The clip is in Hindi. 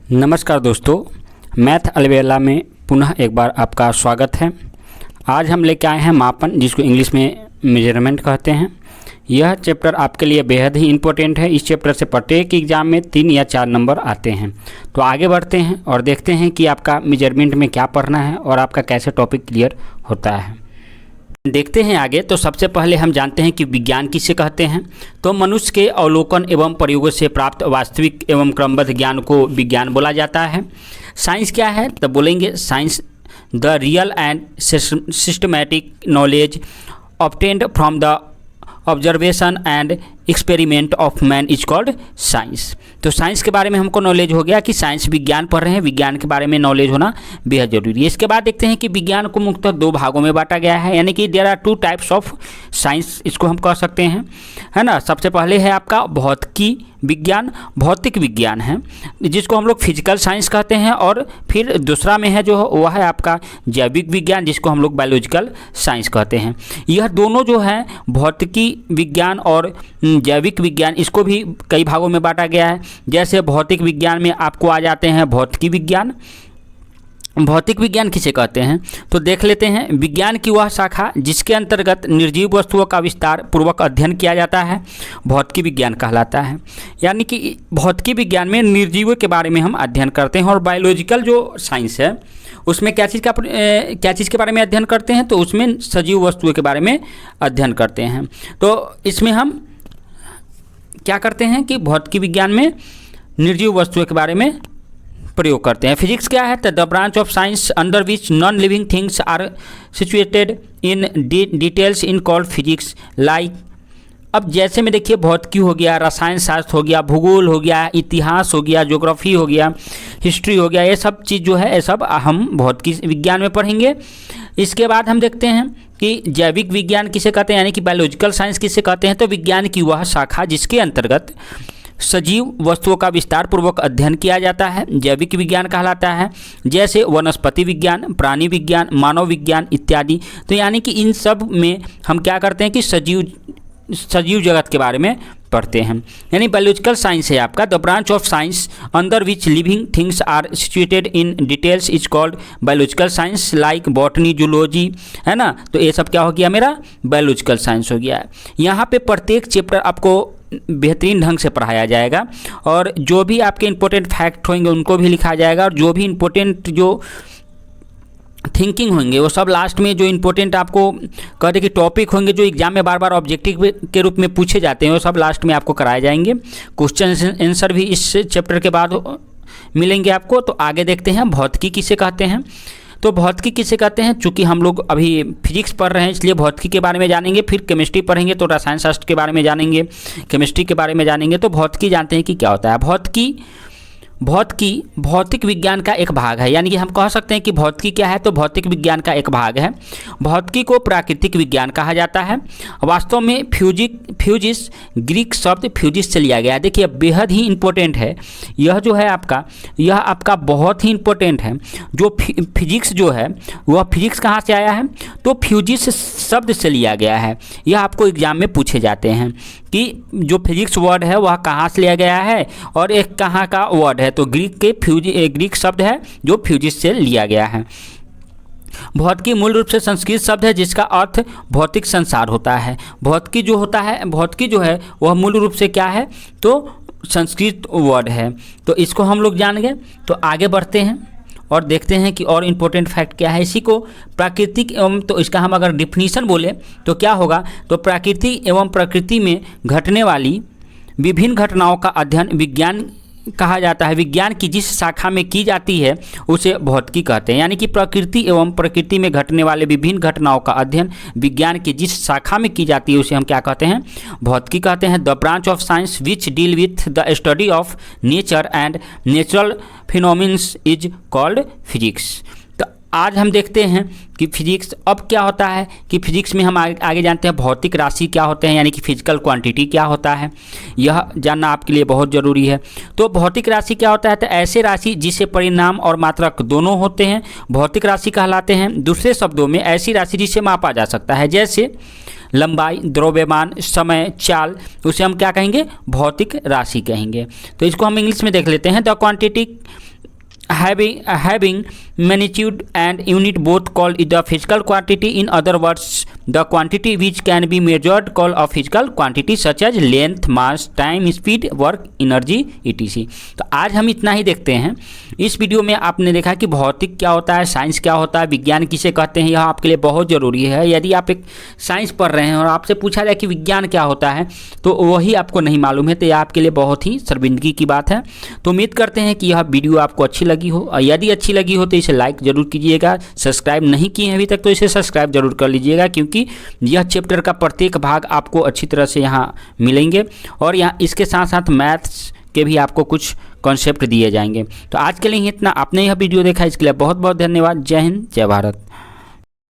नमस्कार दोस्तों, मैथ अलवेला में पुनः एक बार आपका स्वागत है। आज हम लेके आए हैं मापन, जिसको इंग्लिश में मेजरमेंट कहते हैं। यह चैप्टर आपके लिए बेहद ही इम्पोर्टेंट है। इस चैप्टर से प्रत्येक एग्जाम में 3 या 4 नंबर आते हैं। तो आगे बढ़ते हैं और देखते हैं कि आपका मेजरमेंट में क्या पढ़ना है और आपका कैसे टॉपिक क्लियर होता है। देखते हैं आगे। तो सबसे पहले हम जानते हैं कि विज्ञान किसे कहते हैं। तो मनुष्य के अवलोकन एवं प्रयोगों से प्राप्त वास्तविक एवं क्रमबद्ध ज्ञान को विज्ञान बोला जाता है। साइंस क्या है? तो बोलेंगे science the real and systematic knowledge obtained from the observation and experiment of man is called science. तो साइंस के बारे में हमको नॉलेज हो गया कि साइंस विज्ञान पढ़ रहे हैं, विज्ञान के बारे में नॉलेज होना बेहद जरूरी है। इसके बाद देखते हैं कि विज्ञान को मुख्यतः 2 भागों में बांटा गया है, यानी कि there are 2 types of science, इसको हम कह सकते हैं, है ना। सबसे पहले है आपका भौतिकी विज्ञान, भौतिक विज्ञान है जिसको हम लोग फिजिकल साइंस कहते हैं, और फिर दूसरा में है जो वह है आपका जैविक विज्ञान, जिसको हम लोग बायोलॉजिकल साइंस कहते हैं। यह दोनों जो है भौतिकी विज्ञान और जैविक विज्ञान, इसको भी कई भागों में बांटा गया है। जैसे भौतिक विज्ञान में आपको आ जाते हैं भौतिकी विज्ञान। भौतिक विज्ञान किसे कहते हैं तो देख लेते हैं। विज्ञान की वह शाखा जिसके अंतर्गत निर्जीव वस्तुओं का विस्तार पूर्वक अध्ययन किया जाता है, भौतिकी विज्ञान कहलाता है। यानी कि भौतिकी विज्ञान में निर्जीवों के बारे में हम अध्ययन करते हैं। और बायोलॉजिकल जो साइंस है उसमें क्या चीज़ के बारे में अध्ययन करते हैं, तो उसमें सजीव वस्तुओं के बारे में अध्ययन करते हैं। तो इसमें हम क्या करते हैं कि भौतिकी विज्ञान में निर्जीव वस्तुओं के बारे में प्रयोग करते हैं। फिजिक्स क्या है? The branch of science under which non living things are situated in details in called physics like. अब जैसे में देखिए भौतिकी हो गया, रसायन शास्त्र हो गया, भूगोल हो गया, इतिहास हो गया, ज्योग्राफी हो गया, हिस्ट्री हो गया, ये सब चीज़ जो है ये सब हम भौतिकी विज्ञान में पढ़ेंगे। इसके बाद हम देखते हैं कि जैविक विज्ञान किसे कहते हैं, यानी कि बायोलॉजिकल साइंस किसे कहते हैं। तो विज्ञान की वह शाखा जिसके अंतर्गत सजीव वस्तुओं का विस्तार पूर्वक अध्ययन किया जाता है, जैविक विज्ञान कहलाता है। जैसे वनस्पति विज्ञान, प्राणी विज्ञान, मानव विज्ञान इत्यादि। तो यानी कि इन सब में हम क्या करते हैं कि सजीव जगत के बारे में पढ़ते हैं। यानी बायोलॉजिकल साइंस है आपका the branch of science under which living things are situated in details is called biological science like botany, zoology, है ना। तो ये सब क्या हो गया, मेरा बायोलॉजिकल साइंस हो गया है। यहाँ पे प्रत्येक चैप्टर आपको बेहतरीन ढंग से पढ़ाया जाएगा, और जो भी आपके इंपॉर्टेंट फैक्ट होंगे उनको भी लिखा जाएगा, और जो भी इंपॉर्टेंट जो थिंकिंग होंगे वो सब लास्ट में, जो इंपॉर्टेंट आपको कहते कि टॉपिक होंगे जो एग्जाम में बार बार ऑब्जेक्टिव के रूप में पूछे जाते हैं, वो सब लास्ट में आपको कराए जाएंगे। क्वेश्चन आंसर भी इस चैप्टर के बाद मिलेंगे आपको। तो आगे देखते हैं भौतिकी किसे कहते हैं। तो भौतिकी किसे कहते हैं, चूँकि हम लोग अभी फिजिक्स पढ़ रहे हैं इसलिए भौतिकी के बारे में जानेंगे, फिर केमिस्ट्री पढ़ेंगे तो रसायन शास्त्र के बारे में जानेंगे, केमिस्ट्री के बारे में जानेंगे। तो भौतिकी जानते हैं कि क्या होता है। भौतिकी भौतिक विज्ञान का एक भाग है, यानी कि हम कह सकते हैं कि भौतिकी क्या है, तो भौतिक विज्ञान का एक भाग है। भौतिकी को प्राकृतिक विज्ञान कहा जाता है। वास्तव में फ्यूजिस ग्रीक शब्द फ्यूजिस से लिया गया है। देखिए बेहद ही इंपॉर्टेंट है यह जो है आपका, यह आपका बहुत ही इंपॉर्टेंट है। जो फिजिक्स जो है वह फिजिक्स कहाँ से आया है, तो फ्यूजिस शब्द से लिया गया है। यह आपको एग्जाम में पूछे जाते हैं कि जो फिजिक्स वर्ड है वह कहाँ से लिया गया है और एक कहाँ का वर्ड है, तो ग्रीक शब्द है जो फ्यूजिस से लिया गया है। भौतिकी मूल रूप से संस्कृत शब्द है जिसका अर्थ भौतिक संसार होता है। भौतिकी जो है वह मूल रूप से क्या है, तो संस्कृत वर्ड है। तो इसको हम लोग जान गए। तो आगे बढ़ते हैं और देखते हैं कि और इम्पोर्टेंट फैक्ट क्या है। इसी को प्राकृतिक एवं, तो इसका हम अगर डिफिनीशन बोले तो क्या होगा, तो प्राकृतिक एवं प्रकृति में घटने वाली विभिन्न घटनाओं का अध्ययन विज्ञान कहा जाता है। विज्ञान की जिस शाखा में की जाती है उसे भौतिकी कहते हैं। यानी कि प्रकृति एवं प्रकृति में घटने वाले विभिन्न घटनाओं का अध्ययन विज्ञान की जिस शाखा में की जाती है उसे हम क्या कहते हैं, भौतिकी कहते हैं। The branch of science which deal with the study of nature and natural phenomenons is called physics. तो आज हम देखते हैं कि फिजिक्स अब क्या होता है, कि फिजिक्स में हम आगे जानते हैं भौतिक राशि क्या होते हैं, यानी कि फिजिकल क्वांटिटी क्या होता है, यह जानना आपके लिए बहुत ज़रूरी है। तो भौतिक राशि क्या होता है, तो ऐसे राशि जिसे परिमाण और मात्रक दोनों होते हैं भौतिक राशि कहलाते हैं। दूसरे शब्दों में ऐसी राशि जिसे मापा जा सकता है, जैसे लंबाई, द्रव्यमान, समय, चाल, उसे हम क्या कहेंगे, भौतिक राशि कहेंगे। तो इसको हम इंग्लिश में देख लेते हैं। The quantity having magnitude and unit both called the physical quantity. In other words, the quantity which can be measured called a physical quantity such as length, mass, time, speed, work, energy, etc. तो आज हम इतना ही देखते हैं। इस वीडियो में आपने देखा कि भौतिक क्या होता है, साइंस क्या होता है, विज्ञान किसे कहते हैं, यह आपके लिए बहुत ज़रूरी है। यदि आप एक साइंस पढ़ रहे हैं और आपसे पूछा जाए कि विज्ञान क्या होता है तो वही आपको नहीं मालूम है, तो यह आपके लिए बहुत ही शर्मिंदगी की बात है। तो उम्मीद करते हैं कि यह वीडियो आपको अच्छी लगी हो, और यदि अच्छी लगी हो तो इसे लाइक ज़रूर कीजिएगा। सब्सक्राइब नहीं किए हैं अभी तक तो इसे सब्सक्राइब जरूर कर लीजिएगा, क्योंकि यह चैप्टर का प्रत्येक भाग आपको अच्छी तरह से यहाँ मिलेंगे और यहाँ इसके साथ साथ मैथ्स के भी आपको कुछ कॉन्सेप्ट दिए जाएंगे। तो आज के लिए इतना। आपने यह वीडियो देखा इसके लिए बहुत बहुत धन्यवाद। जय हिंद, जय भारत।